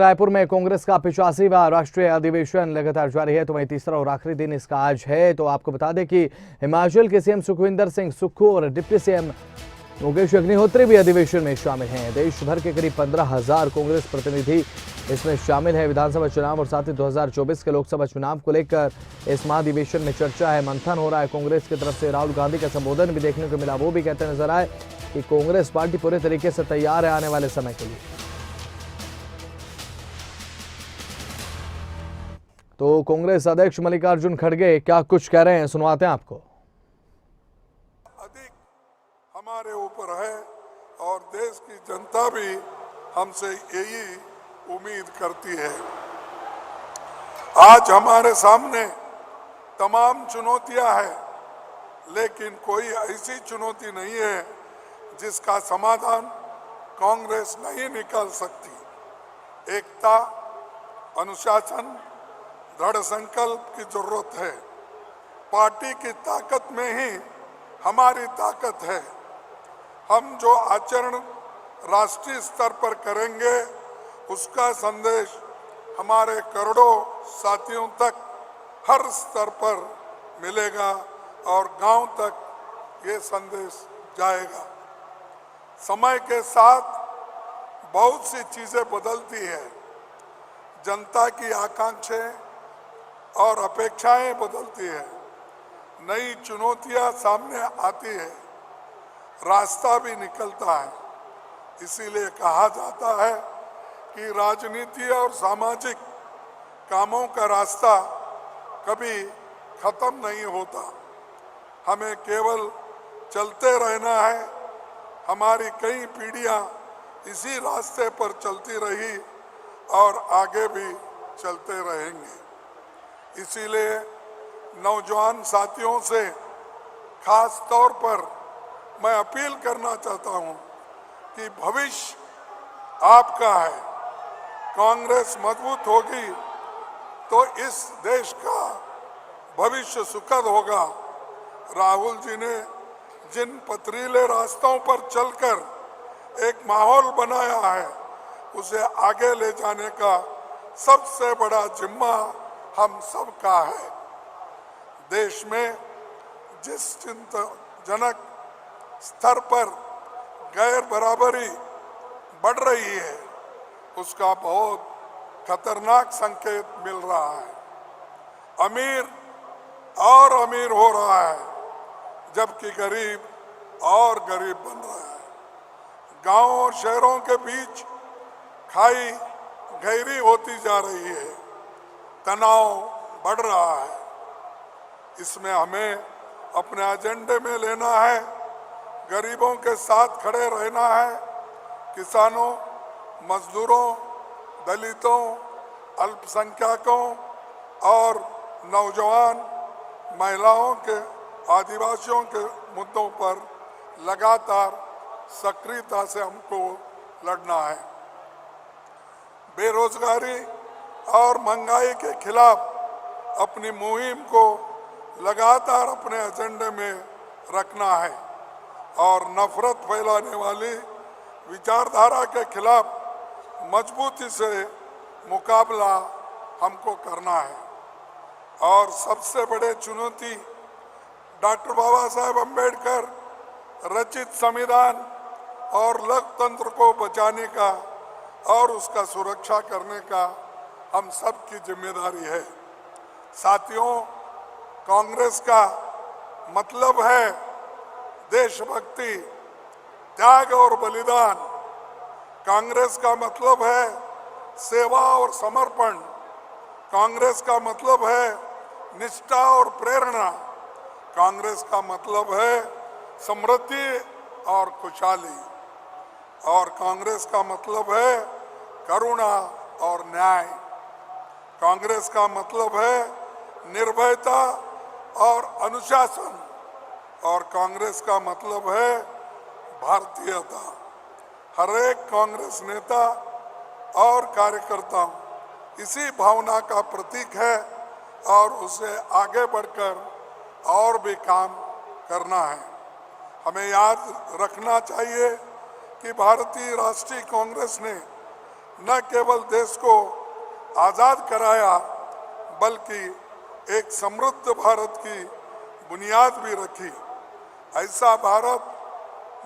रायपुर में कांग्रेस का 85वां राष्ट्रीय अधिवेशन लगातार जारी है। तो वहीं तीसरा और आखिरी दिन इसका आज है। तो आपको बता दें कि हिमाचल के सीएम सुखविंदर सिंह सुक्खू और डिप्टी सीएम योगेश अग्निहोत्री भी अधिवेशन में शामिल हैं। देश भर के करीब 15,000 कांग्रेस प्रतिनिधि इसमें शामिल है। विधानसभा चुनाव और साथ ही 2024 के लोकसभा चुनाव को लेकर इस महाधिवेशन में चर्चा है, मंथन हो रहा है। कांग्रेस की तरफ से राहुल गांधी का संबोधन भी देखने को मिला। वो भी कहते नजर आए कि कांग्रेस पार्टी पूरे तरीके से तैयार है आने वाले समय के लिए। तो कांग्रेस अध्यक्ष मल्लिकार्जुन खड़गे क्या कुछ कह रहे हैं, सुनवाते हैं आपको। अधिक हमारे ऊपर है और देश की जनता भी हमसे यही उम्मीद करती है। आज हमारे सामने तमाम चुनौतियां हैं, लेकिन कोई ऐसी चुनौती नहीं है जिसका समाधान कांग्रेस नहीं निकाल सकती। एकता, अनुशासन, दृढ़ संकल्प की जरूरत है। पार्टी की ताकत में ही हमारी ताकत है। हम जो आचरण राष्ट्रीय स्तर पर करेंगे उसका संदेश हमारे करोड़ों साथियों तक हर स्तर पर मिलेगा और गांव तक ये संदेश जाएगा। समय के साथ बहुत सी चीजें बदलती है। जनता की आकांक्षाएं और अपेक्षाएं बदलती है। नई चुनौतियां सामने आती है, रास्ता भी निकलता है। इसीलिए कहा जाता है कि राजनीति और सामाजिक कामों का रास्ता कभी खत्म नहीं होता। हमें केवल चलते रहना है। हमारी कई पीढ़ियां इसी रास्ते पर चलती रही और आगे भी चलते रहेंगे। इसीलिए नौजवान साथियों से खास तौर पर मैं अपील करना चाहता हूं कि भविष्य आपका है। कांग्रेस मजबूत होगी तो इस देश का भविष्य सुखद होगा। राहुल जी ने जिन पथरीले रास्तों पर चलकर एक माहौल बनाया है, उसे आगे ले जाने का सबसे बड़ा जिम्मा हम सब का है। देश में जिस चिंताजनक स्तर पर गैर बराबरी बढ़ रही है, उसका बहुत खतरनाक संकेत मिल रहा है। अमीर और अमीर हो रहा है, जबकि गरीब और गरीब बन रहा है। गांव और शहरों के बीच खाई गहरी होती जा रही है। तनाव बढ़ रहा है। इसमें हमें अपने एजेंडे में लेना है। गरीबों के साथ खड़े रहना है। किसानों, मजदूरों, दलितों, अल्पसंख्यकों और नौजवान, महिलाओं के, आदिवासियों के मुद्दों पर लगातार सक्रियता से हमको लड़ना है। बेरोजगारी और महंगाई के खिलाफ अपनी मुहिम को लगातार अपने एजेंडे में रखना है और नफरत फैलाने वाली विचारधारा के खिलाफ मजबूती से मुकाबला हमको करना है। और सबसे बड़े चुनौती डॉक्टर बाबा साहेब अम्बेडकर रचित संविधान और लोकतंत्र को बचाने का और उसका सुरक्षा करने का हम सब की जिम्मेदारी है। साथियों, कांग्रेस का मतलब है देशभक्ति, त्याग और बलिदान। कांग्रेस का मतलब है सेवा और समर्पण। कांग्रेस का मतलब है निष्ठा और प्रेरणा। कांग्रेस का मतलब है समृद्धि और खुशहाली। और कांग्रेस का मतलब है करुणा और न्याय। कांग्रेस का मतलब है निर्भयता और अनुशासन। और कांग्रेस का मतलब है भारतीयता। हर एक कांग्रेस नेता और कार्यकर्ता इसी भावना का प्रतीक है और उसे आगे बढ़कर और भी काम करना है। हमें याद रखना चाहिए कि भारतीय राष्ट्रीय कांग्रेस ने न केवल देश को आज़ाद कराया बल्कि एक समृद्ध भारत की बुनियाद भी रखी। ऐसा भारत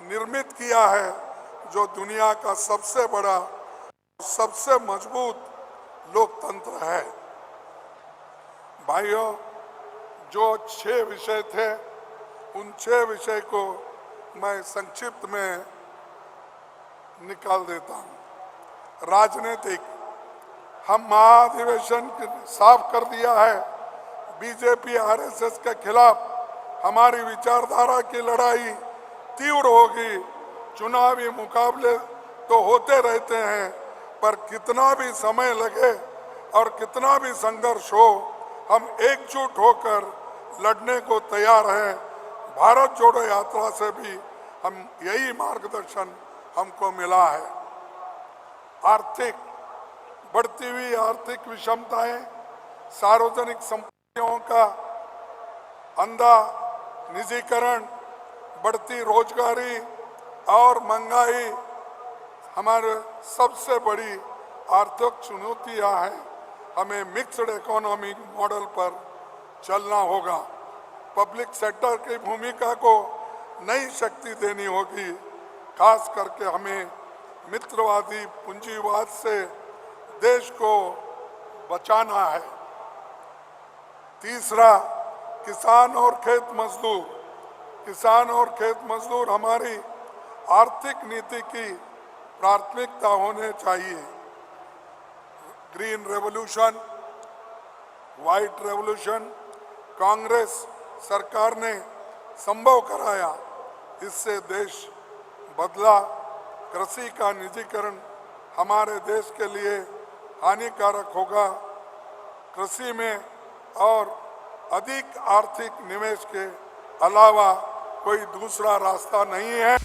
निर्मित किया है जो दुनिया का सबसे बड़ा, सबसे मजबूत लोकतंत्र है। भाइयों, जो 6 विषय थे उन 6 विषय को मैं संक्षिप्त में निकाल देता हूँ। राजनीतिक, हम महाधिवेशन साफ कर दिया है। बीजेपी आरएसएस के खिलाफ हमारी विचारधारा की लड़ाई तीव्र होगी। चुनावी मुकाबले तो होते रहते हैं, पर कितना भी समय लगे और कितना भी संघर्ष हो, हम एकजुट होकर लड़ने को तैयार हैं। भारत जोड़ो यात्रा से भी हम यही मार्गदर्शन हमको मिला है। आर्थिक, बढ़ती हुई आर्थिक विषमताएं, सार्वजनिक संपत्तियों का अंधा निजीकरण, बढ़ती रोजगारी और महंगाई हमारे सबसे बड़ी आर्थिक चुनौतियां हैं। हमें मिक्स्ड इकोनॉमिक मॉडल पर चलना होगा। पब्लिक सेक्टर की भूमिका को नई शक्ति देनी होगी। खास करके हमें मित्रवादी पूंजीवाद से देश को बचाना है। तीसरा, किसान और खेत मजदूर। किसान और खेत मजदूर हमारी आर्थिक नीति की प्राथमिकता होने चाहिए। Green revolution, white revolution Congress सरकार ने संभव कराया, इससे देश बदला। कृषि का निजीकरण हमारे देश के लिए हानिकारक होगा। कृषि में और अधिक आर्थिक निवेश के अलावा कोई दूसरा रास्ता नहीं है।